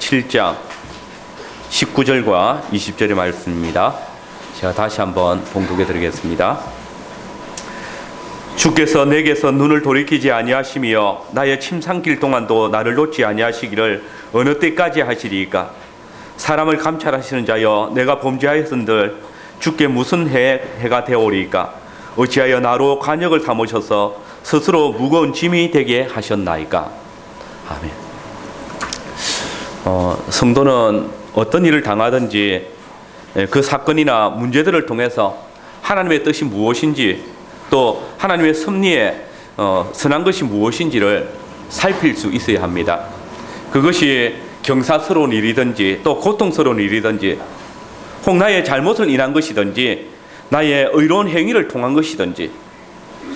7장 19절과 20절의 말씀입니다. 제가 다시 한번 봉독해 드리겠습니다. 주께서 내게서 눈을 돌이키지 아니하시며 나의 침상길 동안도 나를 놓지 아니하시기를 어느 때까지 하시리이까? 사람을 감찰하시는 자여, 내가 범죄하였은들 주께 무슨 해가 되오리이까? 어찌하여 나로 관역을 삼으셔서 스스로 무거운 짐이 되게 하셨나이까? 아멘. 성도는 어떤 일을 당하든지 그 사건이나 문제들을 통해서 하나님의 뜻이 무엇인지, 또 하나님의 섭리에 선한 것이 무엇인지를 살필 수 있어야 합니다. 그것이 경사스러운 일이든지 또 고통스러운 일이든지, 혹 나의 잘못을 인한 것이든지 나의 의로운 행위를 통한 것이든지,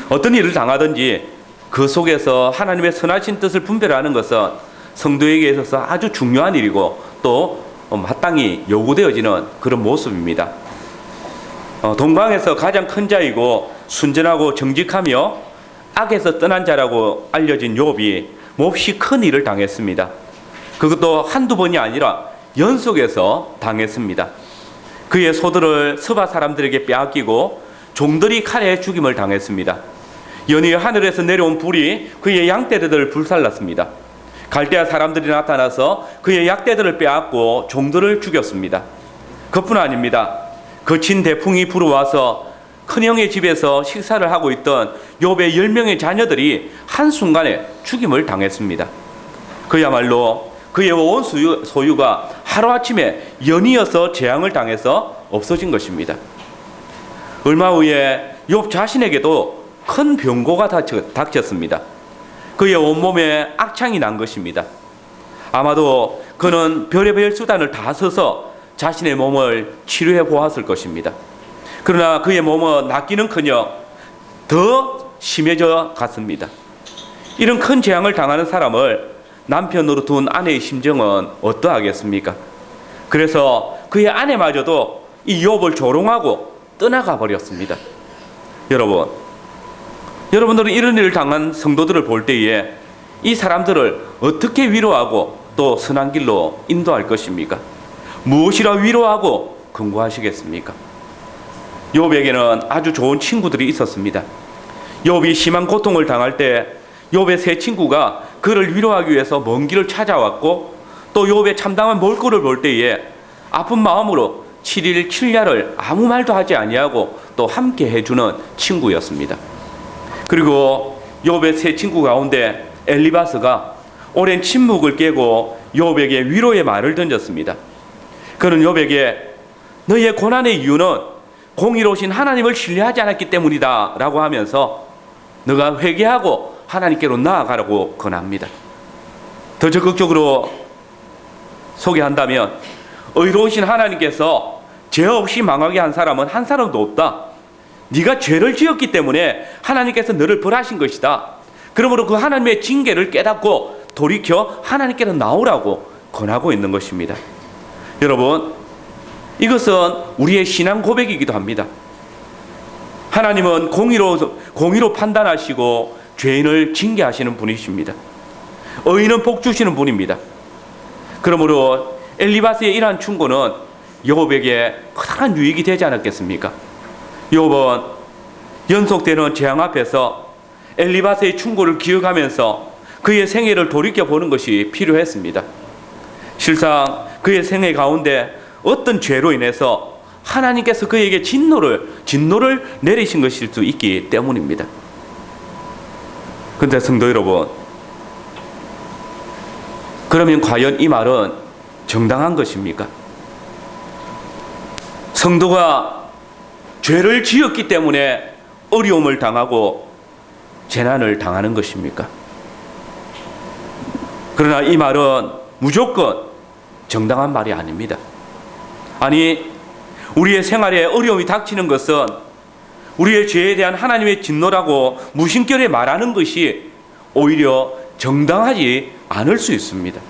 어떤 일을 당하든지 그 속에서 하나님의 선하신 뜻을 분별하는 것은 성도에게 있어서 아주 중요한 일이고 또 마땅히 요구되어지는 그런 모습입니다. 동방에서 가장 큰 자이고 순전하고 정직하며 악에서 떠난 자라고 알려진 욥이 몹시 큰 일을 당했습니다. 그것도 한두 번이 아니라 연속해서 당했습니다. 그의 소들을 서바 사람들에게 빼앗기고 종들이 칼에 죽임을 당했습니다. 연이어 하늘에서 내려온 불이 그의 양떼들을 불살랐습니다. 갈대아 사람들이 나타나서 그의 약대들을 빼앗고 종들을 죽였습니다. 그뿐 아닙니다. 거친 대풍이 불어와서 큰형의 집에서 식사를 하고 있던 욥의 10명의 자녀들이 한순간에 죽임을 당했습니다. 그야말로 그의 온 소유가 하루아침에 연이어서 재앙을 당해서 없어진 것입니다. 얼마 후에 욥 자신에게도 큰 병고가 닥쳤습니다. 그의 온몸에 악창이 난 것입니다. 아마도 그는 별의별 수단을 다 써서 자신의 몸을 치료해 보았을 것입니다. 그러나 그의 몸은 낫기는커녕 더 심해져 갔습니다. 이런 큰 재앙을 당하는 사람을 남편으로 둔 아내의 심정은 어떠하겠습니까? 그래서 그의 아내마저도 이 욥을 조롱하고 떠나가 버렸습니다. 여러분들은 이런 일을 당한 성도들을 볼 때에 이 사람들을 어떻게 위로하고 또 선한 길로 인도할 것입니까? 무엇이라 위로하고 권고하시겠습니까? 욥에게는 아주 좋은 친구들이 있었습니다. 욥이 심한 고통을 당할 때 욥의 세 친구가 그를 위로하기 위해서 먼 길을 찾아왔고, 또 욥의 참담한 몰골을 볼 때에 아픈 마음으로 7일 7야를 아무 말도 하지 아니하고 또 함께 해주는 친구였습니다. 그리고 욥의 세 친구 가운데 엘리바스가 오랜 침묵을 깨고 욥에게 위로의 말을 던졌습니다. 그는 욥에게 너의 고난의 이유는 공의로우신 하나님을 신뢰하지 않았기 때문이다 라고 하면서 너가 회개하고 하나님께로 나아가라고 권합니다. 더 적극적으로 소개한다면, 의로우신 하나님께서 죄 없이 망하게 한 사람은 한 사람도 없다. 네가 죄를 지었기 때문에 하나님께서 너를 벌하신 것이다. 그러므로 그 하나님의 징계를 깨닫고 돌이켜 하나님께로 나오라고 권하고 있는 것입니다. 여러분, 이것은 우리의 신앙 고백이기도 합니다. 하나님은 공의로 판단하시고 죄인을 징계하시는 분이십니다. 의인은 복 주시는 분입니다. 그러므로 엘리바스의 이러한 충고는 욥에게 커다란 유익이 되지 않았겠습니까? 욥은 연속되는 재앙 앞에서 엘리바스의 충고를 기억하면서 그의 생애를 돌이켜보는 것이 필요했습니다. 실상 그의 생애 가운데 어떤 죄로 인해서 하나님께서 그에게 진노를 내리신 것일 수 있기 때문입니다. 그런데 성도 여러분, 그러면 과연 이 말은 정당한 것입니까? 성도가 죄를 지었기 때문에 어려움을 당하고 재난을 당하는 것입니까? 그러나 이 말은 무조건 정당한 말이 아닙니다. 아니, 우리의 생활에 어려움이 닥치는 것은 우리의 죄에 대한 하나님의 진노라고 무심결에 말하는 것이 오히려 정당하지 않을 수 있습니다.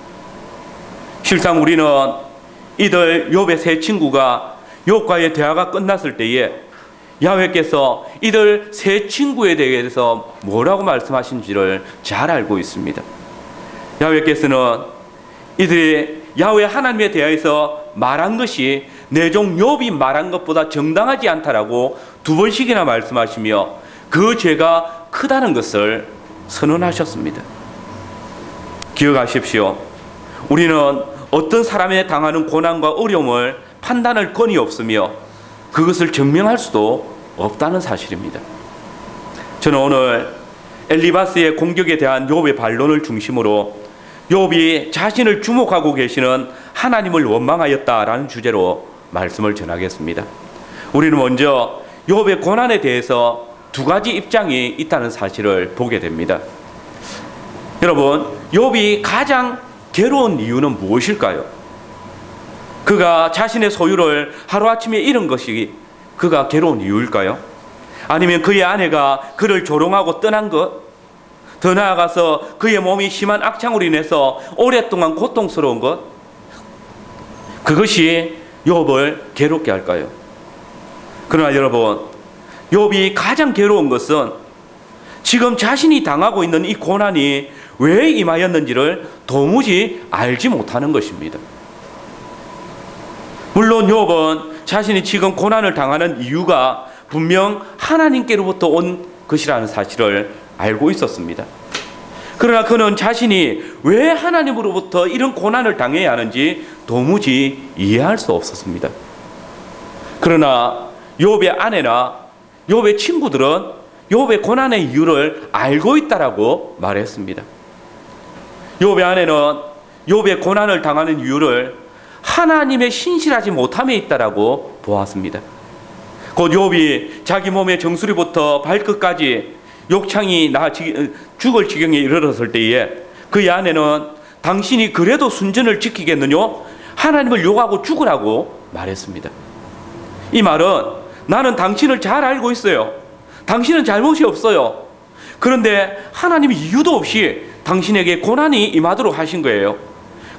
실상 우리는 이들 욥의 세 친구가 욥과의 대화가 끝났을 때에 야훼께서 이들 세 친구에 대해서 뭐라고 말씀하신지를 잘 알고 있습니다. 야훼께서는 이들이 야훼 하나님에 대해서 말한 것이 내 종 욥이 말한 것보다 정당하지 않다라고 2번씩이나 말씀하시며 그 죄가 크다는 것을 선언하셨습니다. 기억하십시오. 우리는 어떤 사람에 당하는 고난과 어려움을 판단할 권위 없으며 그것을 증명할 수도 없다는 사실입니다. 저는 오늘 엘리바스의 공격에 대한 욥의 반론을 중심으로 욥이 자신을 주목하고 계시는 하나님을 원망하였다라는 주제로 말씀을 전하겠습니다. 우리는 먼저 욥의 고난에 대해서 2가지 입장이 있다는 사실을 보게 됩니다. 여러분, 욥이 가장 괴로운 이유는 무엇일까요? 그가 자신의 소유를 하루아침에 잃은 것이 그가 괴로운 이유일까요? 아니면 그의 아내가 그를 조롱하고 떠난 것? 더 나아가서 그의 몸이 심한 악창으로 인해서 오랫동안 고통스러운 것? 그것이 욥을 괴롭게 할까요? 그러나 여러분, 욥이 가장 괴로운 것은 지금 자신이 당하고 있는 이 고난이 왜 임하였는지를 도무지 알지 못하는 것입니다. 물론 욥은 자신이 지금 고난을 당하는 이유가 분명 하나님께로부터 온 것이라는 사실을 알고 있었습니다. 그러나 그는 자신이 왜 하나님으로부터 이런 고난을 당해야 하는지 도무지 이해할 수 없었습니다. 그러나 욥의 아내나 욥의 친구들은 욥의 고난의 이유를 알고 있다라고 말했습니다. 욥의 아내는 욥의 고난을 당하는 이유를 하나님의 신실하지 못함에 있다라고 보았습니다. 곧 욥이 자기 몸의 정수리부터 발끝까지 욕창이 나 죽을 지경에 이르렀을 때에 그의 아내는 당신이 그래도 순전을 지키겠느냐? 하나님을 욕하고 죽으라고 말했습니다. 이 말은 나는 당신을 잘 알고 있어요. 당신은 잘못이 없어요. 그런데 하나님이 이유도 없이 당신에게 고난이 임하도록 하신 거예요.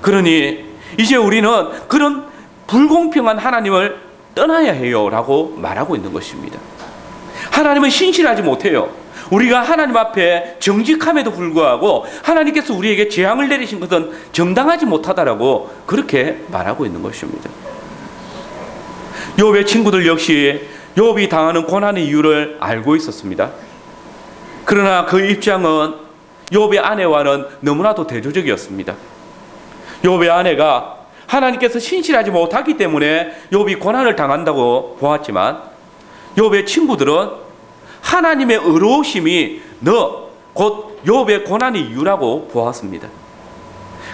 그러니 이제 우리는 그런 불공평한 하나님을 떠나야 해요 라고 말하고 있는 것입니다. 하나님은 신실하지 못해요. 우리가 하나님 앞에 정직함에도 불구하고 하나님께서 우리에게 재앙을 내리신 것은 정당하지 못하다라고 그렇게 말하고 있는 것입니다. 욥의 친구들 역시 욥이 당하는 고난의 이유를 알고 있었습니다. 그러나 그 입장은 욥의 아내와는 너무나도 대조적이었습니다. 욥의 아내가 하나님께서 신실하지 못하기 때문에 욥이 고난을 당한다고 보았지만 욥의 친구들은 하나님의 의로우심이 곧 욥의 고난의 이유라고 보았습니다.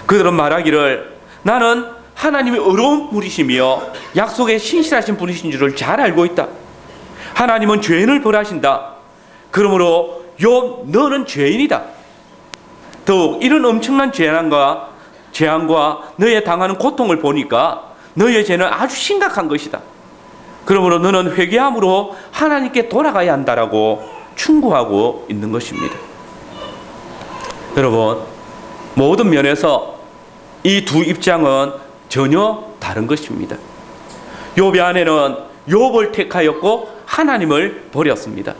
그들은 말하기를 나는 하나님의 의로운 분이시며 약속에 신실하신 분이신 줄을 잘 알고 있다. 하나님은 죄인을 벌하신다. 그러므로 욥 너는 죄인이다. 더욱 이런 엄청난 재앙과 너의 당하는 고통을 보니까 너의 죄는 아주 심각한 것이다. 그러므로 너는 회개함으로 하나님께 돌아가야 한다라고 충고하고 있는 것입니다. 여러분, 모든 면에서 이 두 입장은 전혀 다른 것입니다. 욥의 아내는 욥을 택하였고 하나님을 버렸습니다.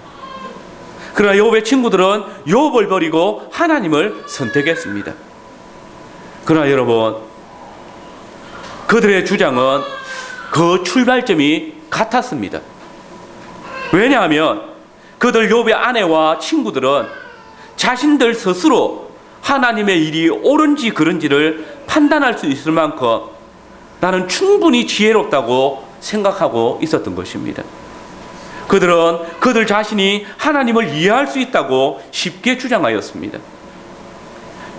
그러나 욥의 친구들은 욥을 버리고 하나님을 선택했습니다. 그러나 여러분, 그들의 주장은 그 출발점이 같았습니다. 왜냐하면 그들 욥의 아내와 친구들은 자신들 스스로 하나님의 일이 옳은지 그른지를 판단할 수 있을 만큼 나는 충분히 지혜롭다고 생각하고 있었던 것입니다. 그들은 그들 자신이 하나님을 이해할 수 있다고 쉽게 주장하였습니다.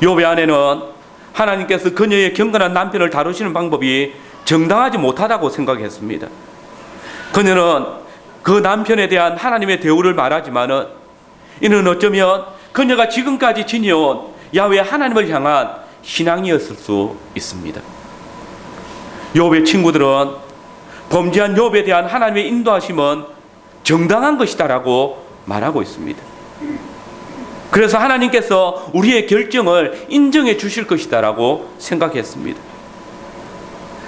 욥의 아내는 하나님께서 그녀의 경건한 남편을 다루시는 방법이 정당하지 못하다고 생각했습니다. 그녀는 그 남편에 대한 하나님의 대우를 말하지만은 이는 어쩌면 그녀가 지금까지 지녀온 야훼 하나님을 향한 신앙이었을 수 있습니다. 욥의 친구들은 범죄한 욥에 대한 하나님의 인도하심은 정당한 것이다라고 말하고 있습니다. 그래서 하나님께서 우리의 결정을 인정해 주실 것이다라고 생각했습니다.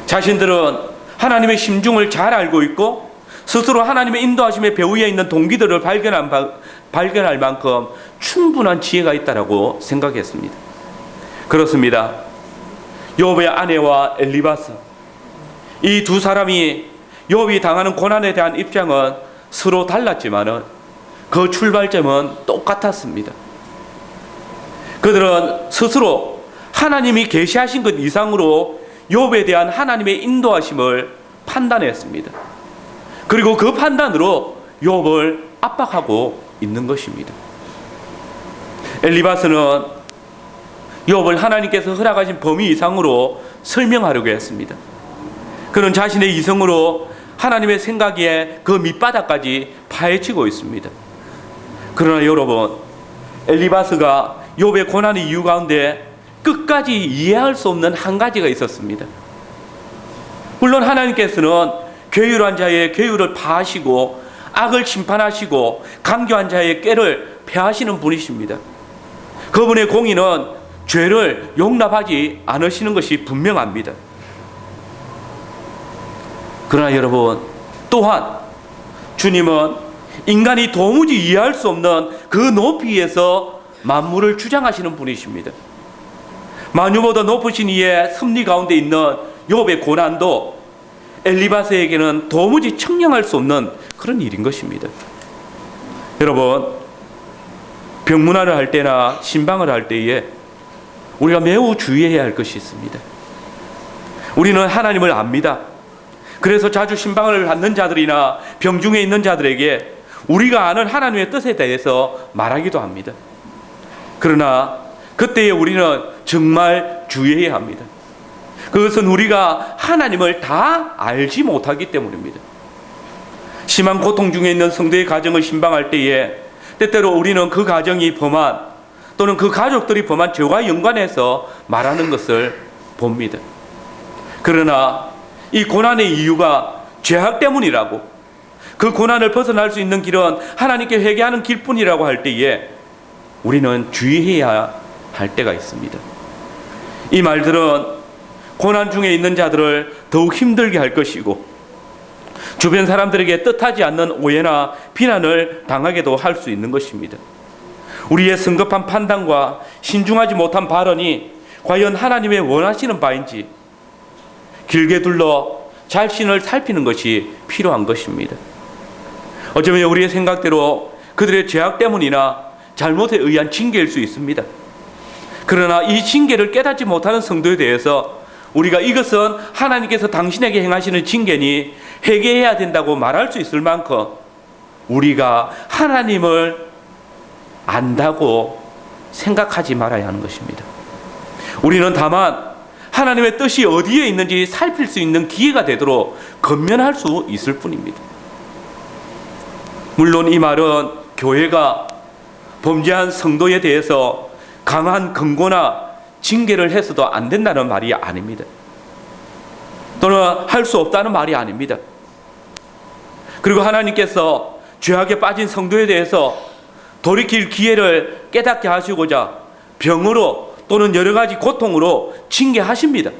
자신들은 하나님의 심중을 잘 알고 있고 스스로 하나님의 인도하심의 배후에 있는 동기들을 발견할 만큼 충분한 지혜가 있다라고 생각했습니다. 그렇습니다. 욥의 아내와 엘리바스, 이 두 사람이 욥이 당하는 고난에 대한 입장은 서로 달랐지만은 그 출발점은 똑같았습니다. 그들은 스스로 하나님이 계시하신 것 이상으로 욥에 대한 하나님의 인도하심을 판단했습니다. 그리고 그 판단으로 욥을 압박하고 있는 것입니다. 엘리바스는 욥을 하나님께서 허락하신 범위 이상으로 설명하려고 했습니다. 그는 자신의 이성으로 하나님의 생각에 그 밑바닥까지 파헤치고 있습니다. 그러나 여러분, 엘리바스가 욥의 고난의 이유 가운데 끝까지 이해할 수 없는 한 가지가 있었습니다. 물론 하나님께서는 괴율한 자의 괴율을 파하시고 악을 심판하시고 강교한 자의 꾀를 패하시는 분이십니다. 그분의 공의는 죄를 용납하지 않으시는 것이 분명합니다. 그러나 여러분, 또한 주님은 인간이 도무지 이해할 수 없는 그 높이에서 만물을 주장하시는 분이십니다. 만유보다 높으신 이의 섭리 가운데 있는 욥의 고난도 엘리바스에게는 도무지 청량할 수 없는 그런 일인 것입니다. 여러분, 병문안을 할 때나 신방을 할 때에 우리가 매우 주의해야 할 것이 있습니다. 우리는 하나님을 압니다. 그래서 자주 신방을 받는 자들이나 병중에 있는 자들에게 우리가 아는 하나님의 뜻에 대해서 말하기도 합니다. 그러나 그때에 우리는 정말 주의해야 합니다. 그것은 우리가 하나님을 다 알지 못하기 때문입니다. 심한 고통 중에 있는 성도의 가정을 신방할 때에 때때로 우리는 그 가정이 범한 또는 그 가족들이 범한 죄와 연관해서 말하는 것을 봅니다. 그러나 이 고난의 이유가 죄악 때문이라고, 그 고난을 벗어날 수 있는 길은 하나님께 회개하는 길뿐이라고 할 때에 우리는 주의해야 할 때가 있습니다. 이 말들은 고난 중에 있는 자들을 더욱 힘들게 할 것이고 주변 사람들에게 뜻하지 않는 오해나 비난을 당하게도 할 수 있는 것입니다. 우리의 성급한 판단과 신중하지 못한 발언이 과연 하나님의 원하시는 바인지 길게 둘러 자신을 살피는 것이 필요한 것입니다. 어쩌면 우리의 생각대로 그들의 죄악 때문이나 잘못에 의한 징계일 수 있습니다. 그러나 이 징계를 깨닫지 못하는 성도에 대해서 우리가 이것은 하나님께서 당신에게 행하시는 징계니 회개해야 된다고 말할 수 있을 만큼 우리가 하나님을 안다고 생각하지 말아야 하는 것입니다. 우리는 다만 하나님의 뜻이 어디에 있는지 살필 수 있는 기회가 되도록 권면할 수 있을 뿐입니다. 물론 이 말은 교회가 범죄한 성도에 대해서 강한 권고나 징계를 해서도 안 된다는 말이 아닙니다. 또는 할 수 없다는 말이 아닙니다. 그리고 하나님께서 죄악에 빠진 성도에 대해서 돌이킬 기회를 깨닫게 하시고자 병으로 또는 여러 가지 고통으로 징계하십니다.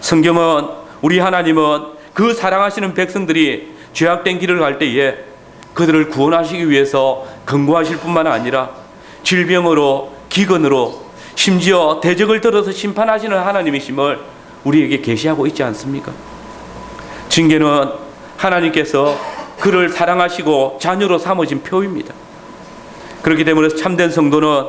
성경은 우리 하나님은 그 사랑하시는 백성들이 죄악된 길을 갈 때에 그들을 구원하시기 위해서 권고하실 뿐만 아니라 질병으로 기근으로 심지어 대적을 들어서 심판하시는 하나님이심을 우리에게 계시하고 있지 않습니까? 징계는 하나님께서 그를 사랑하시고 자녀로 삼으신 표입니다. 그렇기 때문에 참된 성도는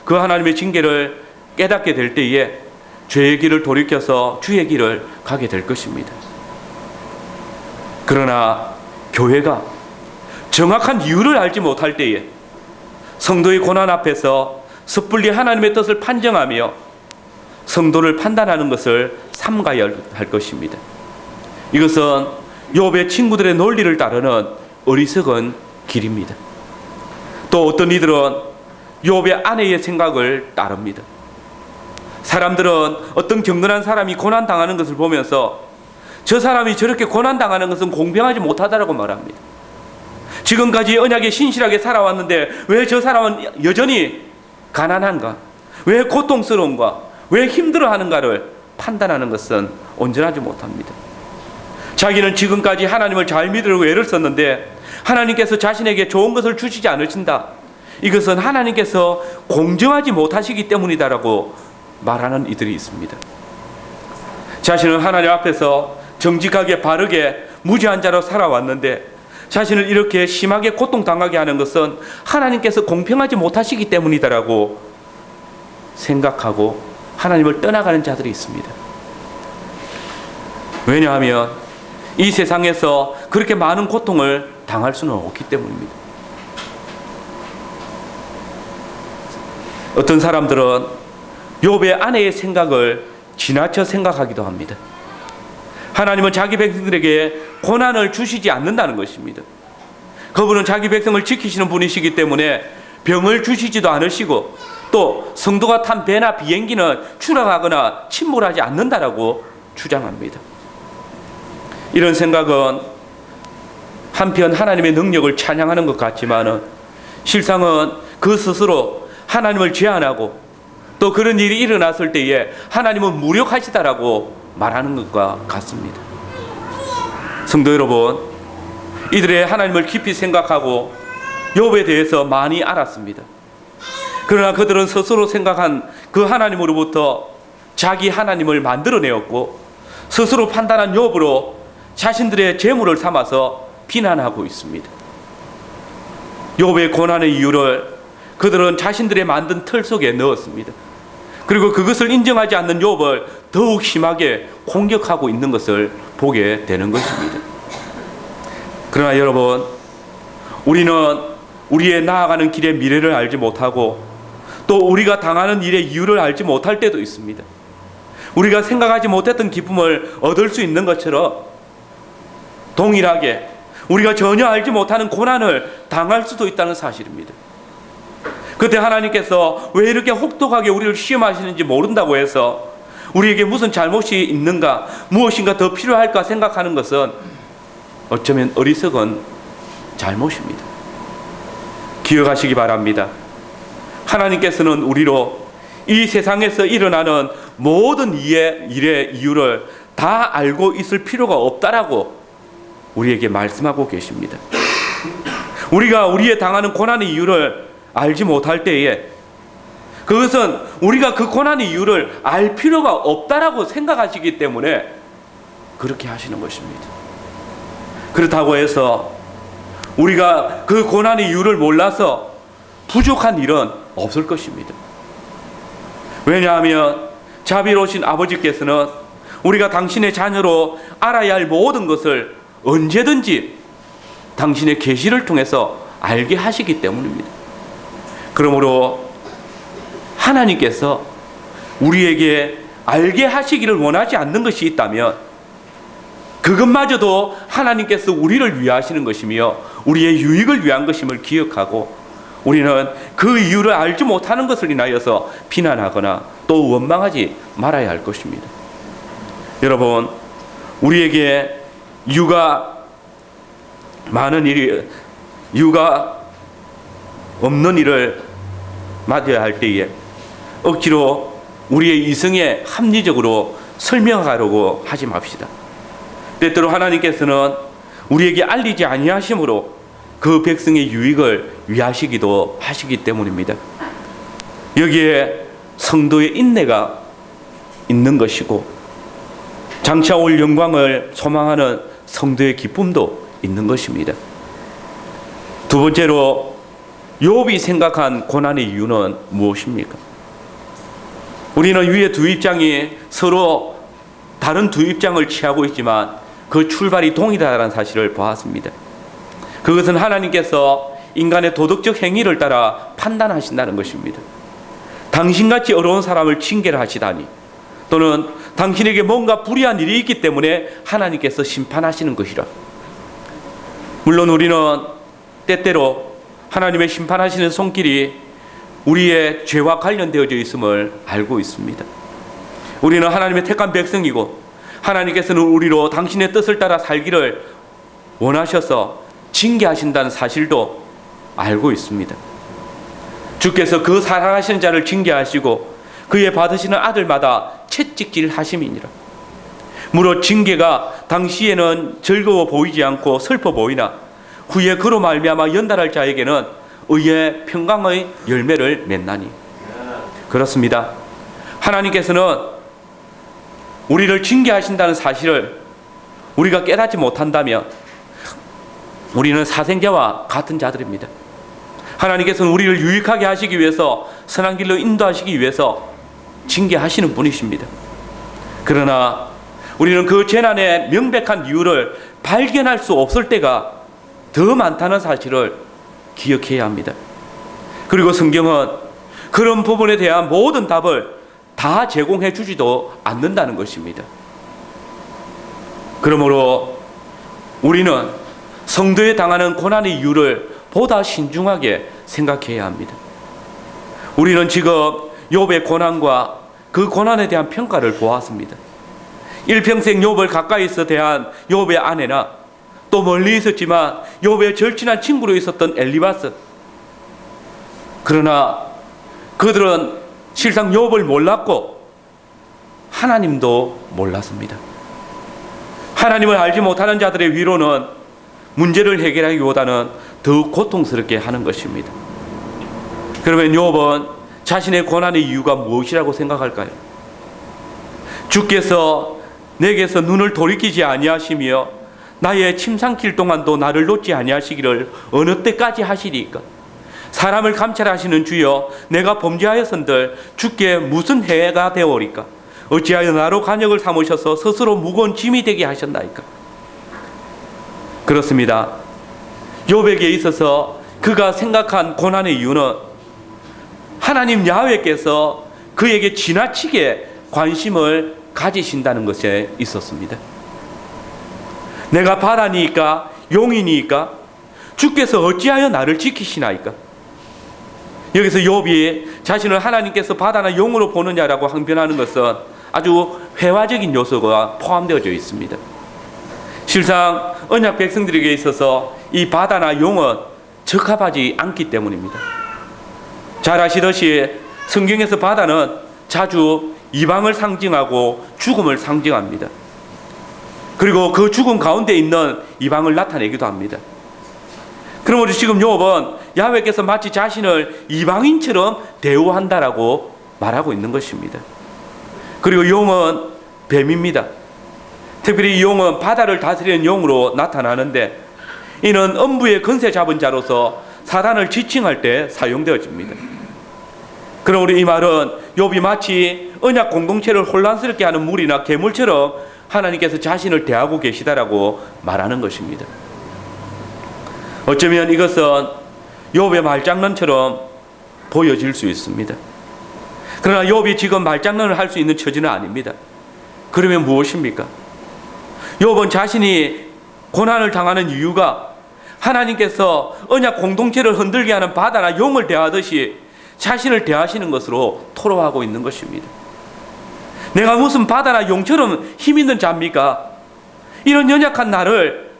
그 하나님의 징계를 깨닫게 될 때에 죄의 길을 돌이켜서 주의 길을 가게 될 것입니다. 그러나 교회가 정확한 이유를 알지 못할 때에 성도의 고난 앞에서 섣불리 하나님의 뜻을 판정하며 성도를 판단하는 것을 삼가야 할 것입니다. 이것은 욥의 친구들의 논리를 따르는 어리석은 길입니다. 또 어떤 이들은 욥의 아내의 생각을 따릅니다. 사람들은 어떤 경건한 사람이 고난당하는 것을 보면서 저 사람이 저렇게 고난당하는 것은 공평하지 못하다라고 말합니다. 지금까지 언약에 신실하게 살아왔는데 왜 저 사람은 여전히 가난한가? 왜 고통스러운가? 왜 힘들어하는가를 판단하는 것은 온전하지 못합니다. 자기는 지금까지 하나님을 잘 믿으려고 애를 썼는데 하나님께서 자신에게 좋은 것을 주시지 않으신다. 이것은 하나님께서 공정하지 못하시기 때문이다라고 말하는 이들이 있습니다. 자신은 하나님 앞에서 정직하게 바르게 무죄한 자로 살아왔는데 자신을 이렇게 심하게 고통당하게 하는 것은 하나님께서 공평하지 못하시기 때문이다라고 생각하고 하나님을 떠나가는 자들이 있습니다. 왜냐하면 이 세상에서 그렇게 많은 고통을 당할 수는 없기 때문입니다. 어떤 사람들은 욥의 아내의 생각을 지나쳐 생각하기도 합니다. 하나님은 자기 백성들에게 고난을 주시지 않는다는 것입니다. 그분은 자기 백성을 지키시는 분이시기 때문에 병을 주시지도 않으시고 또 성도가 탄 배나 비행기는 추락하거나 침몰하지 않는다라고 주장합니다. 이런 생각은 한편 하나님의 능력을 찬양하는 것 같지만은 실상은 그 스스로 하나님을 제한하고 또 그런 일이 일어났을 때에 하나님은 무력하시다라고 말하는 것과 같습니다. 성도 여러분, 이들의 하나님을 깊이 생각하고 욥에 대해서 많이 알았습니다. 그러나 그들은 스스로 생각한 그 하나님으로부터 자기 하나님을 만들어내었고 스스로 판단한 욥으로 자신들의 재물을 삼아서 비난하고 있습니다. 욥의 고난의 이유를 그들은 자신들의 만든 틀 속에 넣었습니다. 그리고 그것을 인정하지 않는 욥을 더욱 심하게 공격하고 있는 것을 보게 되는 것입니다. 그러나 여러분, 우리는 우리의 나아가는 길의 미래를 알지 못하고 또 우리가 당하는 일의 이유를 알지 못할 때도 있습니다. 우리가 생각하지 못했던 기쁨을 얻을 수 있는 것처럼 동일하게 우리가 전혀 알지 못하는 고난을 당할 수도 있다는 사실입니다. 그때 하나님께서 왜 이렇게 혹독하게 우리를 시험하시는지 모른다고 해서 우리에게 무슨 잘못이 있는가, 무엇인가 더 필요할까 생각하는 것은 어쩌면 어리석은 잘못입니다. 기억하시기 바랍니다. 하나님께서는 우리로 이 세상에서 일어나는 모든 일의 이유를 다 알고 있을 필요가 없다라고 우리에게 말씀하고 계십니다. 우리가 우리의 당하는 고난의 이유를 알지 못할 때에 그것은 우리가 그 고난의 이유를 알 필요가 없다라고 생각하시기 때문에 그렇게 하시는 것입니다. 그렇다고 해서 우리가 그 고난의 이유를 몰라서 부족한 일은 없을 것입니다. 왜냐하면 자비로우신 아버지께서는 우리가 당신의 자녀로 알아야 할 모든 것을 언제든지 당신의 계시를 통해서 알게 하시기 때문입니다. 그러므로 하나님께서 우리에게 알게 하시기를 원하지 않는 것이 있다면 그것마저도 하나님께서 우리를 위하시는 것이며 우리의 유익을 위한 것임을 기억하고 우리는 그 이유를 알지 못하는 것을 인하여서 비난하거나 또 원망하지 말아야 할 것입니다. 여러분, 우리에게 이유가 많은 일이, 이유가 없는 일을 맞아야 할 때에 억지로 우리의 이성에 합리적으로 설명하려고 하지 맙시다. 때때로 하나님께서는 우리에게 알리지 아니하심으로 그 백성의 유익을 위하시기도 하시기 때문입니다. 여기에 성도의 인내가 있는 것이고 장차 올 영광을 소망하는 성도의 기쁨도 있는 것입니다. 두 번째로 욥이 생각한 고난의 이유는 무엇입니까? 우리는 위에 두 입장이 서로 다른 두 입장을 취하고 있지만 그 출발이 동일하다는 사실을 보았습니다. 그것은 하나님께서 인간의 도덕적 행위를 따라 판단하신다는 것입니다. 당신같이 어려운 사람을 징계를 하시다니 또는 당신에게 뭔가 불의한 일이 있기 때문에 하나님께서 심판하시는 것이라. 물론 우리는 때때로 하나님의 심판하시는 손길이 우리의 죄와 관련되어져 있음을 알고 있습니다. 우리는 하나님의 택한 백성이고 하나님께서는 우리로 당신의 뜻을 따라 살기를 원하셔서 징계하신다는 사실도 알고 있습니다. 주께서 그 사랑하시는 자를 징계하시고 그의 받으시는 아들마다 채찍질 하심이니라. 무릇 징계가 당시에는 즐거워 보이지 않고 슬퍼 보이나 후에 그로 말미암아 연달할 자에게는 의의 평강의 열매를 맺나니. 그렇습니다. 하나님께서는 우리를 징계하신다는 사실을 우리가 깨닫지 못한다면 우리는 사생자와 같은 자들입니다. 하나님께서는 우리를 유익하게 하시기 위해서, 선한 길로 인도하시기 위해서 징계하시는 분이십니다. 그러나 우리는 그 재난의 명백한 이유를 발견할 수 없을 때가 더 많다는 사실을 기억해야 합니다. 그리고 성경은 그런 부분에 대한 모든 답을 다 제공해 주지도 않는다는 것입니다. 그러므로 우리는 성도에 당하는 고난의 이유를 보다 신중하게 생각해야 합니다. 우리는 지금 욥의 고난과 그 고난에 대한 평가를 보았습니다. 일평생 욥을 가까이서 대한 욥의 아내나 또 멀리 있었지만 욥의 절친한 친구로 있었던 엘리바스, 그러나 그들은 실상 욥을 몰랐고 하나님도 몰랐습니다. 하나님을 알지 못하는 자들의 위로는 문제를 해결하기보다는 더욱 고통스럽게 하는 것입니다. 그러면 욥은 자신의 고난의 이유가 무엇이라고 생각할까요? 주께서 내게서 눈을 돌이키지 아니하시며 나의 침상길 동안도 나를 놓지 아니하시기를 어느 때까지 하시리까? 사람을 감찰하시는 주여, 내가 범죄하였은들 주께 무슨 해가 되오리까? 어찌하여 나로 간역을 삼으셔서 스스로 무거운 짐이 되게 하셨나이까? 그렇습니다. 욥에게 있어서 그가 생각한 고난의 이유는 하나님 야훼께서 그에게 지나치게 관심을 가지신다는 것에 있었습니다. 내가 바다니까 용이니까 주께서 어찌하여 나를 지키시나이까? 여기서 욥이 자신을 하나님께서 바다나 용으로 보느냐라고 항변하는 것은 아주 회화적인 요소가 포함되어져 있습니다. 실상 언약 백성들에게 있어서 이 바다나 용은 적합하지 않기 때문입니다. 잘 아시듯이 성경에서 바다는 자주 이방을 상징하고 죽음을 상징합니다. 그리고 그 죽음 가운데 있는 이방을 나타내기도 합니다. 그러므로 지금 욥은 야훼께서 마치 자신을 이방인처럼 대우한다라고 말하고 있는 것입니다. 그리고 용은 뱀입니다. 특별히 이 용은 바다를 다스리는 용으로 나타나는데 이는 음부의 권세 잡은 자로서 사단을 지칭할 때 사용되어집니다. 그러므로 이 말은 욥이 마치 언약 공동체를 혼란스럽게 하는 물이나 괴물처럼 하나님께서 자신을 대하고 계시다라고 말하는 것입니다. 어쩌면 이것은 욥의 말장난처럼 보여질 수 있습니다. 그러나 욥이 지금 말장난을 할 수 있는 처지는 아닙니다. 그러면 무엇입니까? 욥은 자신이 고난을 당하는 이유가 하나님께서 언약 공동체를 흔들게 하는 바다나 용을 대하듯이 자신을 대하시는 것으로 토로하고 있는 것입니다. 내가 무슨 바다나 용처럼 힘 있는 자입니까? 이런 연약한 나를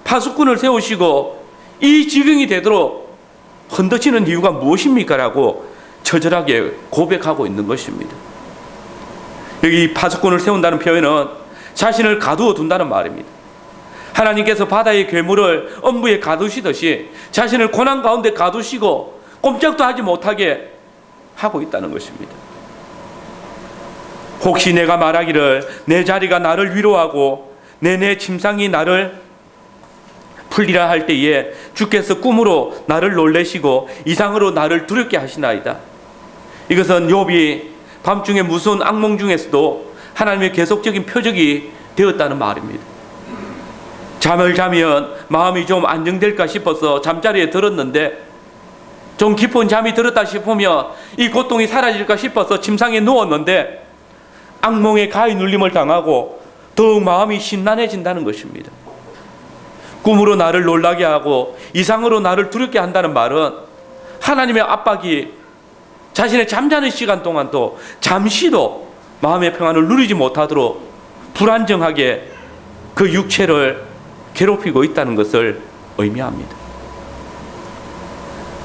파수꾼을 세우시고 이 지경이 되도록 흔드시는 이유가 무엇입니까? 라고 처절하게 고백하고 있는 것입니다. 여기 파수꾼을 세운다는 표현은 자신을 가두어 둔다는 말입니다. 하나님께서 바다의 괴물을 엄부에 가두시듯이 자신을 고난 가운데 가두시고 꼼짝도 하지 못하게 하고 있다는 것입니다. 혹시 내가 말하기를 내 자리가 나를 위로하고 내 침상이 나를 풀리라 할 때에 주께서 꿈으로 나를 놀래시고 이상으로 나를 두렵게 하시나이다. 이것은 욥이 밤중에 무서운 악몽 중에서도 하나님의 계속적인 표적이 되었다는 말입니다. 잠을 자면 마음이 좀 안정될까 싶어서 잠자리에 들었는데 좀 깊은 잠이 들었다 싶으면 이 고통이 사라질까 싶어서 침상에 누웠는데 악몽에 가히 눌림을 당하고 더욱 마음이 심란해진다는 것입니다. 꿈으로 나를 놀라게 하고 이상으로 나를 두렵게 한다는 말은 하나님의 압박이 자신의 잠자는 시간 동안도 잠시도 마음의 평안을 누리지 못하도록 불안정하게 그 육체를 괴롭히고 있다는 것을 의미합니다.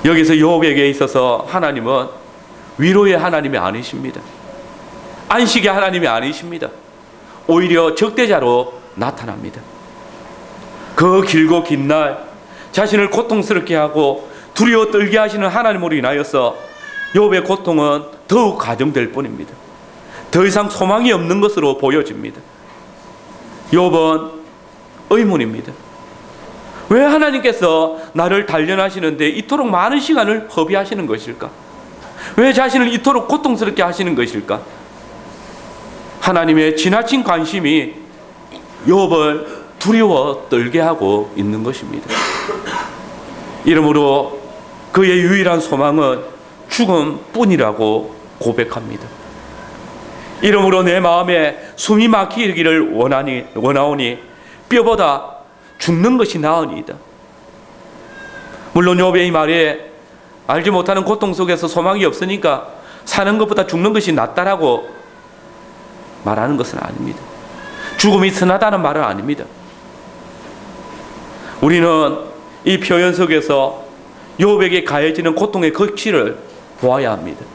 여기서 욥에게 있어서 하나님은 위로의 하나님이 아니십니다. 안식의 하나님이 아니십니다. 오히려 적대자로 나타납니다. 그 길고 긴 날 자신을 고통스럽게 하고 두려워 떨게 하시는 하나님으로 인하여서 욥의 고통은 더욱 가중될 뿐입니다. 더 이상 소망이 없는 것으로 보여집니다. 욥은 의문입니다. 왜 하나님께서 나를 단련하시는데 이토록 많은 시간을 허비하시는 것일까? 왜 자신을 이토록 고통스럽게 하시는 것일까? 하나님의 지나친 관심이 욥을 두려워 떨게 하고 있는 것입니다. 이러므로 그의 유일한 소망은 죽음뿐이라고 고백합니다. 이러므로 내 마음에 숨이 막히기를 원하오니 뼈보다 죽는 것이 나으니이다. 물론 욥의 이 말에 알지 못하는 고통 속에서 소망이 없으니까 사는 것보다 죽는 것이 낫다라고 말하는 것은 아닙니다. 죽음이 선하다는 말은 아닙니다. 우리는 이 표현 속에서 욥에게 가해지는 고통의 극치를 보아야 합니다.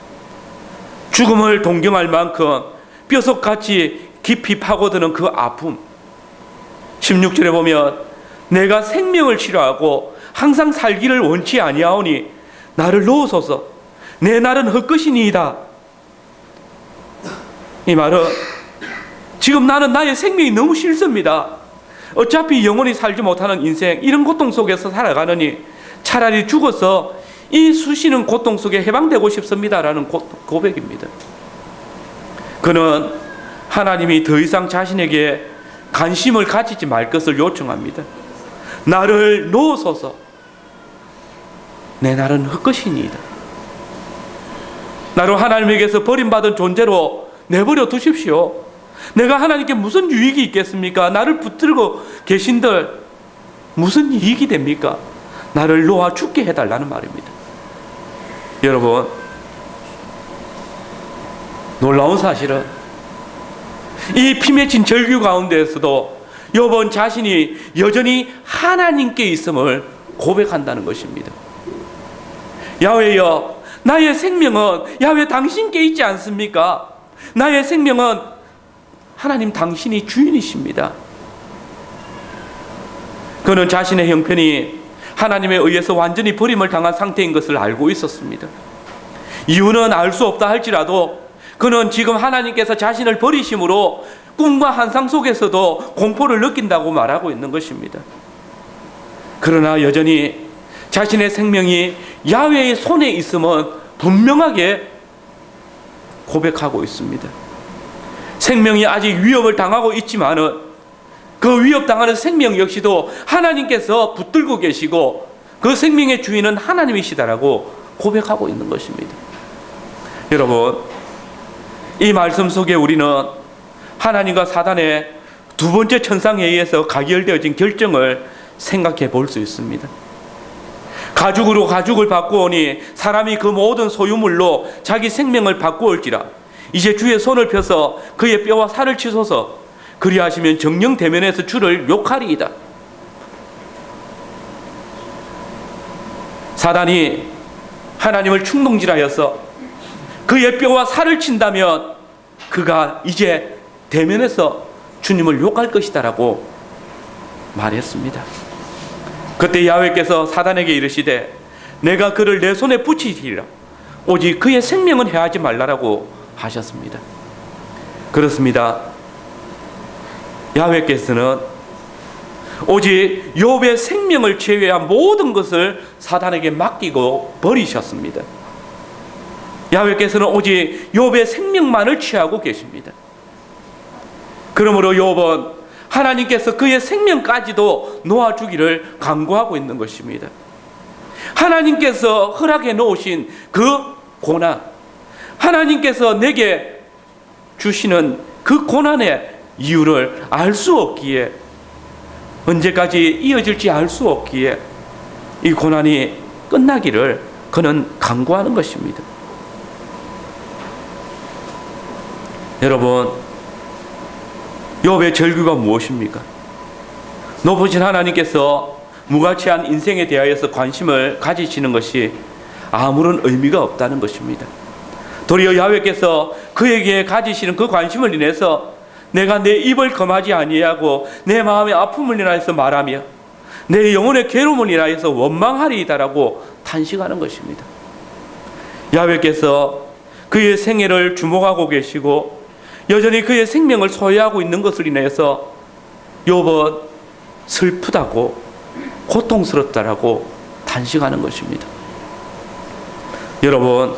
죽음을 동경할 만큼 뼈속같이 깊이 파고드는 그 아픔. 16절에 보면 내가 생명을 싫어하고 항상 살기를 원치 아니하오니 나를 놓으소서 내 날은 헛것이니이다. 이 말은 지금 나는 나의 생명이 너무 싫습니다. 어차피 영원히 살지 못하는 인생, 이런 고통 속에서 살아가느니 차라리 죽어서 이 수시는 고통 속에 해방되고 싶습니다라는 고백입니다. 그는 하나님이 더 이상 자신에게 관심을 가지지 말 것을 요청합니다. 나를 놓으소서 내 날은 헛것이니이다. 나를 하나님에게서 버림받은 존재로 내버려 두십시오. 내가 하나님께 무슨 유익이 있겠습니까? 나를 붙들고 계신들 무슨 이익이 됩니까? 나를 놓아 죽게 해달라는 말입니다. 여러분, 놀라운 사실은 이 피 맺힌 절규 가운데에서도 욥은 자신이 여전히 하나님께 있음을 고백한다는 것입니다. 야훼여, 나의 생명은 야훼 당신께 있지 않습니까? 나의 생명은 하나님 당신이 주인이십니다. 그는 자신의 형편이 하나님에 의해서 완전히 버림을 당한 상태인 것을 알고 있었습니다. 이유는 알 수 없다 할지라도 그는 지금 하나님께서 자신을 버리심으로 꿈과 환상 속에서도 공포를 느낀다고 말하고 있는 것입니다. 그러나 여전히 자신의 생명이 야훼의 손에 있음은 분명하게 고백하고 있습니다. 생명이 아직 위협을 당하고 있지만은 그 위협당하는 생명 역시도 하나님께서 붙들고 계시고 그 생명의 주인은 하나님이시다라고 고백하고 있는 것입니다. 여러분, 이 말씀 속에 우리는 하나님과 사단의 두 번째 천상에 의해서 가결되어진 결정을 생각해 볼 수 있습니다. 가죽으로 가죽을 바꾸오니 사람이 그 모든 소유물로 자기 생명을 바꾸올지라. 이제 주의 손을 펴서 그의 뼈와 살을 치소서. 그리하시면 정령 대면에서 주를 욕하리이다. 사단이 하나님을 충동질하여서 그의 뼈와 살을 친다면 그가 이제 대면에서 주님을 욕할 것이다라고 말했습니다. 그때 야훼께서 사단에게 이르시되 내가 그를 내 손에 붙이리라. 오직 그의 생명은 해하지 말라라고 하셨습니다. 그렇습니다. 야훼께서는 오직 욥의 생명을 제외한 모든 것을 사단에게 맡기고 버리셨습니다. 야훼께서는 오직 욥의 생명만을 취하고 계십니다. 그러므로 욥은 하나님께서 그의 생명까지도 놓아주기를 간구하고 있는 것입니다. 하나님께서 허락해 놓으신 그 고난, 하나님께서 내게 주시는 그 고난의 이유를 알 수 없기에, 언제까지 이어질지 알 수 없기에 이 고난이 끝나기를 그는 간구하는 것입니다. 여러분, 욥의 절규가 무엇입니까? 높으신 하나님께서 무가치한 인생에 대하여서 관심을 가지시는 것이 아무런 의미가 없다는 것입니다. 도리어 야훼께서 그에게 가지시는 그 관심을 인해서 내가 내 입을 금하지 아니하고 내 마음의 아픔을 인하여서 말하며 내 영혼의 괴로움을 인하여서 원망하리이다라고 탄식하는 것입니다. 야훼께서 그의 생애를 주목하고 계시고 여전히 그의 생명을 소유하고 있는 것을 인해서 욥은 슬프다고 고통스럽다라고 단식하는 것입니다. 여러분,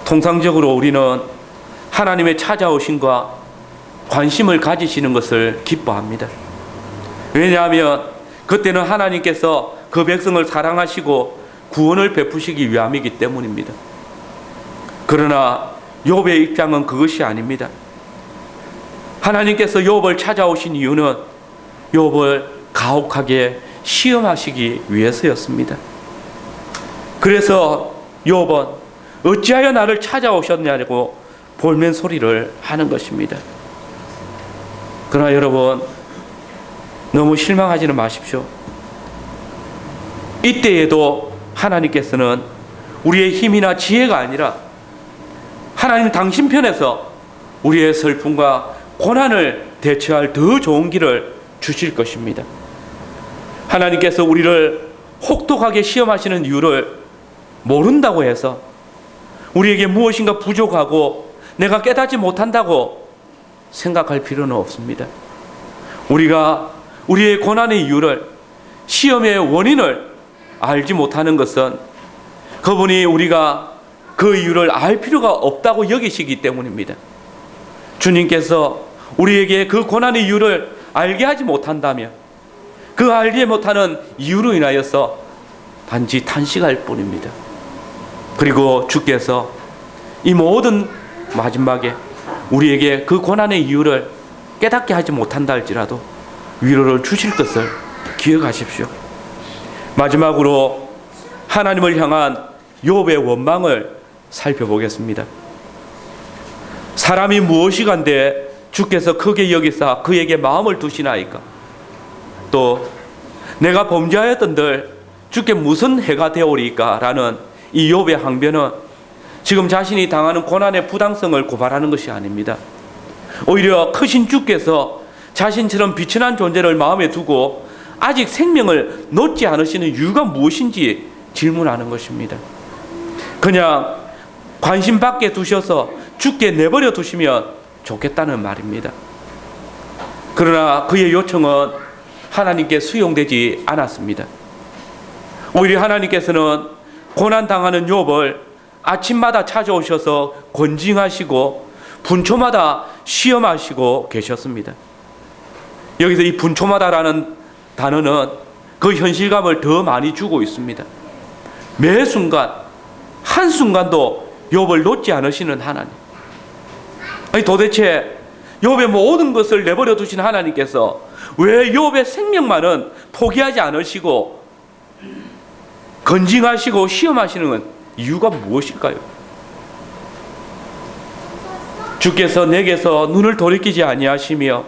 통상적으로 우리는 하나님의 찾아오심과 관심을 가지시는 것을 기뻐합니다. 왜냐하면 그때는 하나님께서 그 백성을 사랑하시고 구원을 베푸시기 위함이기 때문입니다. 그러나 욥의 입장은 그것이 아닙니다. 하나님께서 욥을 찾아오신 이유는 욥을 가혹하게 시험하시기 위해서였습니다. 그래서 욥은 어찌하여 나를 찾아오셨냐고 볼멘 소리를 하는 것입니다. 그러나 여러분, 너무 실망하지는 마십시오. 이때에도 하나님께서는 우리의 힘이나 지혜가 아니라 하나님 당신 편에서 우리의 슬픔과 고난을 대처할 더 좋은 길을 주실 것입니다. 하나님께서 우리를 혹독하게 시험하시는 이유를 모른다고 해서 우리에게 무엇인가 부족하고 내가 깨닫지 못한다고 생각할 필요는 없습니다. 우리가 우리의 고난의 이유를, 시험의 원인을 알지 못하는 것은 그분이 우리가 그 이유를 알 필요가 없다고 여기시기 때문입니다. 주님께서 우리에게 그 고난의 이유를 알게 하지 못한다면 그 알지 못하는 이유로 인하여서 단지 탄식할 뿐입니다. 그리고 주께서 이 모든 마지막에 우리에게 그 고난의 이유를 깨닫게 하지 못한다 할지라도 위로를 주실 것을 기억하십시오. 마지막으로 하나님을 향한 욥의 원망을 살펴보겠습니다. 사람이 무엇이간데 주께서 크게 여기사 그에게 마음을 두시나이까? 또 내가 범죄하였던들 주께 무슨 해가 되오리까? 라는 이 욥의 항변은 지금 자신이 당하는 고난의 부당성을 고발하는 것이 아닙니다. 오히려 크신 주께서 자신처럼 비천한 존재를 마음에 두고 아직 생명을 놓지 않으시는 이유가 무엇인지 질문하는 것입니다. 그냥 관심 밖에 두셔서 주께 내버려 두시면 좋겠다는 말입니다. 그러나 그의 요청은 하나님께 수용되지 않았습니다. 오히려 하나님께서는 고난당하는 욥을 아침마다 찾아오셔서 권징하시고 분초마다 시험하시고 계셨습니다. 여기서 이 분초마다라는 단어는 그 현실감을 더 많이 주고 있습니다. 매 순간 한순간도 욥을 놓지 않으시는 하나님. 아니 도대체 욥의 모든 것을 내버려 두신 하나님께서 왜 욥의 생명만은 포기하지 않으시고 건징하시고 시험하시는 이유가 무엇일까요? 주께서 내게서 눈을 돌이키지 아니하시며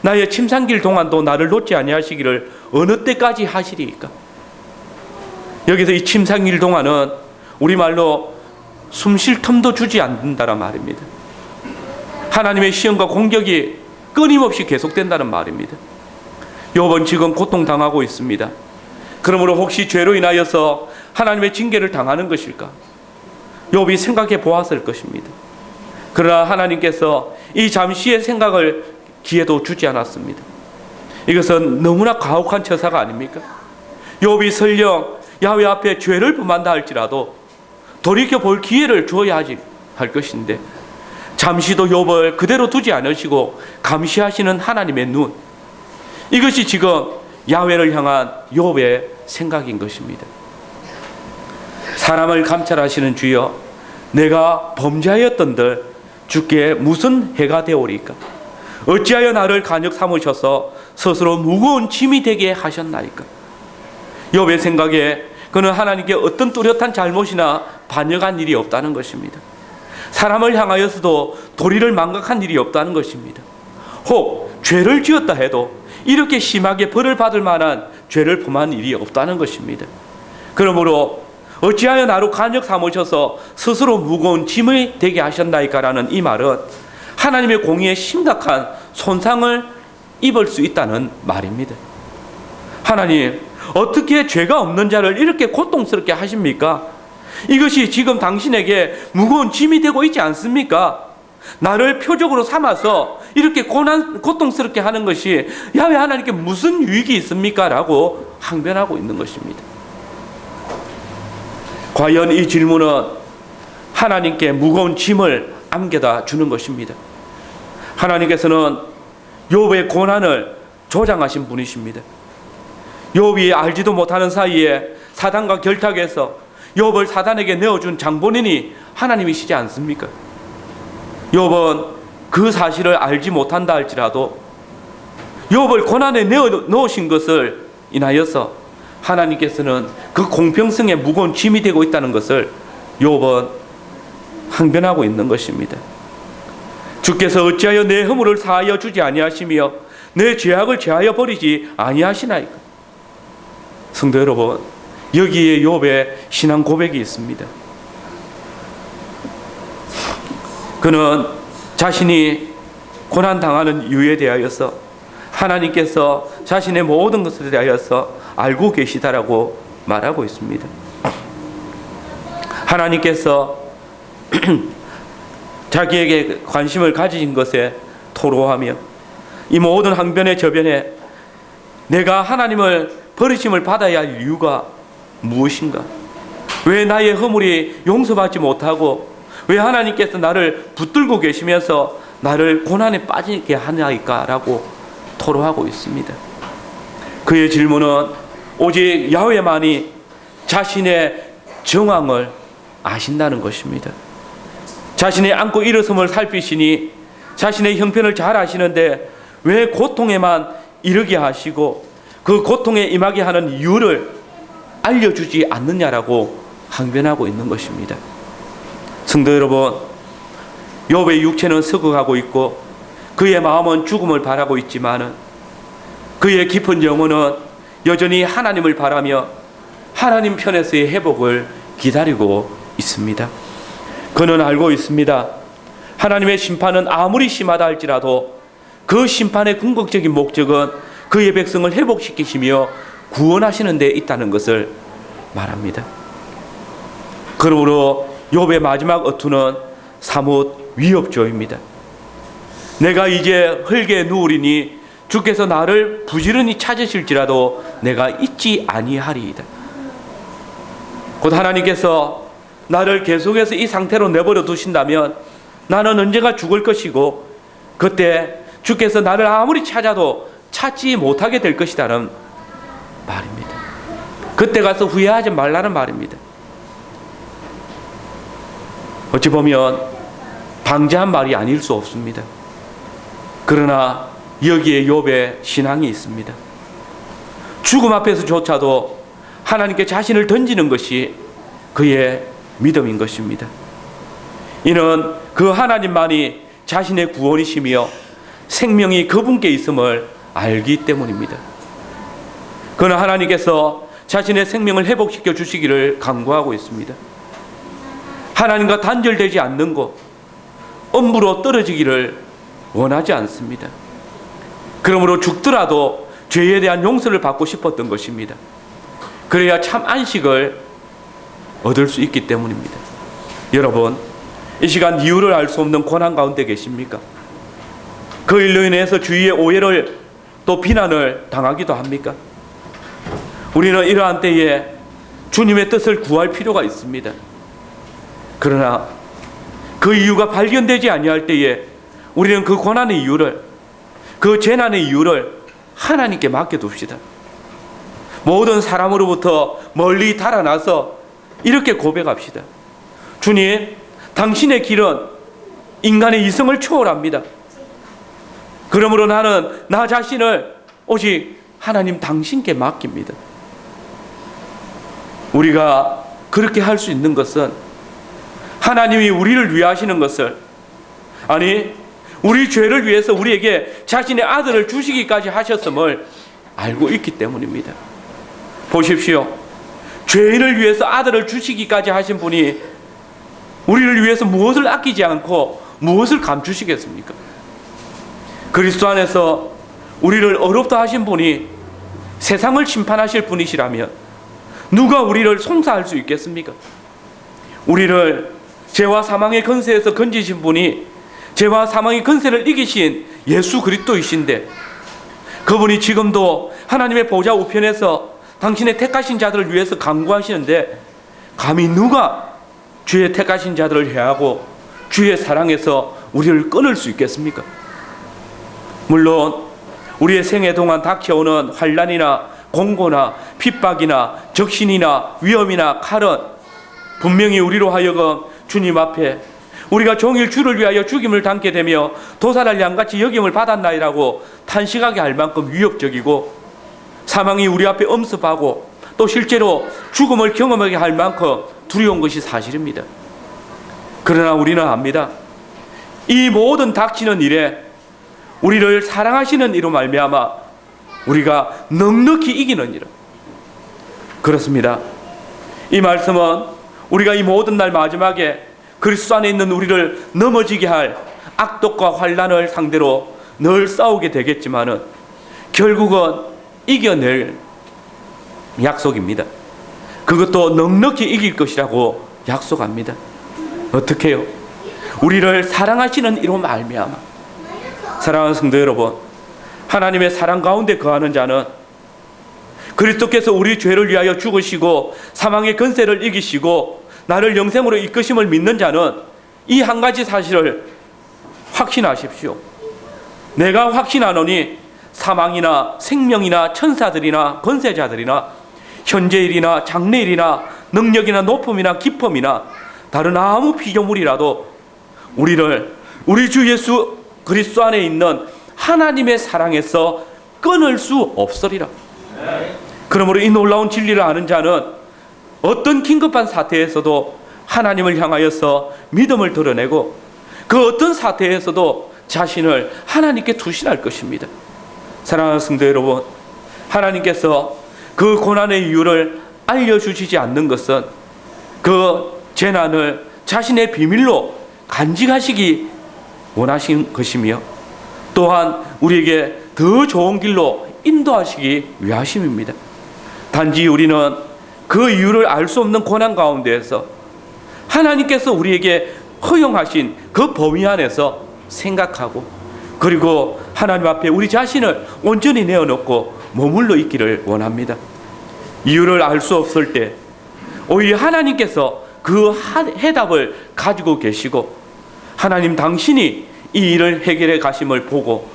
나의 침상길 동안도 나를 놓지 아니하시기를 어느 때까지 하시리이까? 여기서 이 침상길 동안은 우리말로 숨 쉴 틈도 주지 않는다는 말입니다. 하나님의 시험과 공격이 끊임없이 계속된다는 말입니다. 욥은 지금 고통당하고 있습니다. 그러므로 혹시 죄로 인하여서 하나님의 징계를 당하는 것일까? 욥이 생각해 보았을 것입니다. 그러나 하나님께서 이 잠시의 생각을 기회도 주지 않았습니다. 이것은 너무나 가혹한 처사가 아닙니까? 욥이 설령 야훼 앞에 죄를 범한다 할지라도 돌이켜볼 기회를 주어야 할 것인데 잠시도 욥을 그대로 두지 않으시고 감시하시는 하나님의 눈, 이것이 지금 야훼를 향한 욥의 생각인 것입니다. 사람을 감찰하시는 주여, 내가 범죄하였던들 주께 무슨 해가 되오리까? 어찌하여 나를 간역 삼으셔서 스스로 무거운 짐이 되게 하셨나이까? 욥의 생각에 그는 하나님께 어떤 뚜렷한 잘못이나 반역한 일이 없다는 것입니다. 사람을 향하여서도 도리를 망각한 일이 없다는 것입니다. 혹 죄를 지었다 해도 이렇게 심하게 벌을 받을 만한 죄를 범한 일이 없다는 것입니다. 그러므로 어찌하여 나로 간역 삼으셔서 스스로 무거운 짐이 되게 하셨나이까라는 이 말은 하나님의 공의에 심각한 손상을 입을 수 있다는 말입니다. 하나님, 어떻게 죄가 없는 자를 이렇게 고통스럽게 하십니까? 이것이 지금 당신에게 무거운 짐이 되고 있지 않습니까? 나를 표적으로 삼아서 이렇게 고통스럽게 하는 것이 야훼 하나님께 무슨 유익이 있습니까? 라고 항변하고 있는 것입니다. 과연 이 질문은 하나님께 무거운 짐을 안겨다 주는 것입니다. 하나님께서는 욥의 고난을 조장하신 분이십니다. 욥이 알지도 못하는 사이에 사단과 결탁해서 욥을 사단에게 내어준 장본인이 하나님이시지 않습니까? 욥은 그 사실을 알지 못한다 할지라도 욥을 고난에 넣으신 것을 인하여서 하나님께서는 그 공평성에 무거운 짐이 되고 있다는 것을 욥은 항변하고 있는 것입니다. 주께서 어찌하여 내 허물을 사하여 주지 아니하시며 내 죄악을 제하여 버리지 아니하시나이까? 성도 여러분, 여기에 욥의 신앙 고백이 있습니다. 그는 자신이 고난당하는 이유에 대하여서 하나님께서 자신의 모든 것에 대하여서 알고 계시다라고 말하고 있습니다. 하나님께서 자기에게 관심을 가지신 것에 토로하며 이 모든 항변의 저변에 내가 하나님을 버리심을 받아야 할 이유가 무엇인가? 왜 나의 허물이 용서받지 못하고 왜 하나님께서 나를 붙들고 계시면서 나를 고난에 빠지게 하나이까? 라고 토로하고 있습니다. 그의 질문은 오직 야훼만이 자신의 정황을 아신다는 것입니다. 자신의 안고 일어섬을 살피시니 자신의 형편을 잘 아시는데 왜 고통에만 이르게 하시고 그 고통에 임하게 하는 이유를 알려주지 않느냐라고 항변하고 있는 것입니다. 성도 여러분, 욥의 육체는 썩어가고 있고 그의 마음은 죽음을 바라고 있지만은 그의 깊은 영혼은 여전히 하나님을 바라며 하나님 편에서의 회복을 기다리고 있습니다. 그는 알고 있습니다. 하나님의 심판은 아무리 심하다 할지라도 그 심판의 궁극적인 목적은 그의 백성을 회복시키시며 구원하시는 데 있다는 것을 말합니다. 그러므로 욥의 마지막 어투는 사뭇 위협조입니다. 내가 이제 흙에 누우리니 주께서 나를 부지런히 찾으실지라도 내가 잊지 아니하리이다. 곧 하나님께서 나를 계속해서 이 상태로 내버려 두신다면 나는 언젠가 죽을 것이고 그때 주께서 나를 아무리 찾아도 찾지 못하게 될 것이라는 말입니다. 그때 가서 후회하지 말라는 말입니다. 어찌 보면 방자한 말이 아닐 수 없습니다. 그러나 여기에 욥의 신앙이 있습니다. 죽음 앞에서조차도 하나님께 자신을 던지는 것이 그의 믿음인 것입니다. 이는 그 하나님만이 자신의 구원이시며 생명이 그분께 있음을 알기 때문입니다. 그는 하나님께서 자신의 생명을 회복시켜 주시기를 간구하고 있습니다. 하나님과 단절되지 않는 것, 엄부로 떨어지기를 원하지 않습니다. 그러므로 죽더라도 죄에 대한 용서를 받고 싶었던 것입니다. 그래야 참 안식을 얻을 수 있기 때문입니다. 여러분, 이 시간 이유를 알 수 없는 고난 가운데 계십니까? 그 일로 인해서 주위의 오해를 또 비난을 당하기도 합니까? 우리는 이러한 때에 주님의 뜻을 구할 필요가 있습니다. 그러나 그 이유가 발견되지 아니할 때에 우리는 그 고난의 이유를, 그 재난의 이유를 하나님께 맡겨둡시다. 모든 사람으로부터 멀리 달아나서 이렇게 고백합시다. 주님, 당신의 길은 인간의 이성을 초월합니다. 그러므로 나는 나 자신을 오직 하나님 당신께 맡깁니다. 우리가 그렇게 할 수 있는 것은 하나님이 우리를 위하시는 것을, 아니 우리 죄를 위해서 우리에게 자신의 아들을 주시기까지 하셨음을 알고 있기 때문입니다. 보십시오. 죄인을 위해서 아들을 주시기까지 하신 분이 우리를 위해서 무엇을 아끼지 않고 무엇을 감추시겠습니까? 그리스도 안에서 우리를 어렵다 하신 분이 세상을 심판하실 분이시라면 누가 우리를 송사할 수 있겠습니까? 우리를 죄와 사망의 권세에서 건지신 분이 죄와 사망의 권세를 이기신 예수 그리스도이신데, 그분이 지금도 하나님의 보좌 우편에서 당신의 택하신 자들을 위해서 간구하시는데, 감히 누가 주의 택하신 자들을 해하고 주의 사랑에서 우리를 끊을 수 있겠습니까? 물론 우리의 생애 동안 닥쳐오는 환난이나 공고나 핍박이나 적신이나 위험이나 칼은 분명히 우리로 하여금 주님 앞에 우리가 종일 주를 위하여 죽임을 당게 되며 도살할 양같이 여김을 받았나이라고 탄식하게 할 만큼 위협적이고, 사망이 우리 앞에 엄습하고 또 실제로 죽음을 경험하게 할 만큼 두려운 것이 사실입니다. 그러나 우리는 압니다. 이 모든 닥치는 일에 우리를 사랑하시는 이로 말미암아 우리가 넉넉히 이기는 일. 그렇습니다. 이 말씀은 우리가 이 모든 날 마지막에 그리스도 안에 있는 우리를 넘어지게 할 악독과 환난을 상대로 늘 싸우게 되겠지만은 결국은 이겨낼 약속입니다. 그것도 넉넉히 이길 것이라고 약속합니다. 어떻게 해요? 우리를 사랑하시는 이로 말미암아. 사랑하는 성도 여러분, 하나님의 사랑 가운데 거하는 자는 그리스도께서 우리 죄를 위하여 죽으시고 사망의 권세를 이기시고 나를 영생으로 이끄심을 믿는 자는 이 한 가지 사실을 확신하십시오. 내가 확신하노니 사망이나 생명이나 천사들이나 권세자들이나 현재일이나 장래일이나 능력이나 높음이나 깊음이나 다른 아무 피조물이라도 우리를 우리 주 예수 그리스도 안에 있는 하나님의 사랑에서 끊을 수 없으리라. 그러므로 이 놀라운 진리를 아는 자는 어떤 긴급한 사태에서도 하나님을 향하여서 믿음을 드러내고 그 어떤 사태에서도 자신을 하나님께 투신할 것입니다. 사랑하는 성도 여러분, 하나님께서 그 고난의 이유를 알려주시지 않는 것은 그 재난을 자신의 비밀로 간직하시기 원하신 것이며 또한 우리에게 더 좋은 길로 인도하시기 위하심입니다. 단지 우리는 그 이유를 알 수 없는 고난 가운데에서 하나님께서 우리에게 허용하신 그 범위 안에서 생각하고 그리고 하나님 앞에 우리 자신을 온전히 내어놓고 머물러 있기를 원합니다. 이유를 알 수 없을 때 오히려 하나님께서 그 해답을 가지고 계시고 하나님 당신이 이 일을 해결해 가심을 보고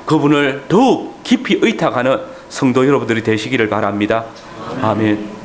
그분을 더욱 깊이 의탁하는 성도 여러분들이 되시기를 바랍니다. 아멘.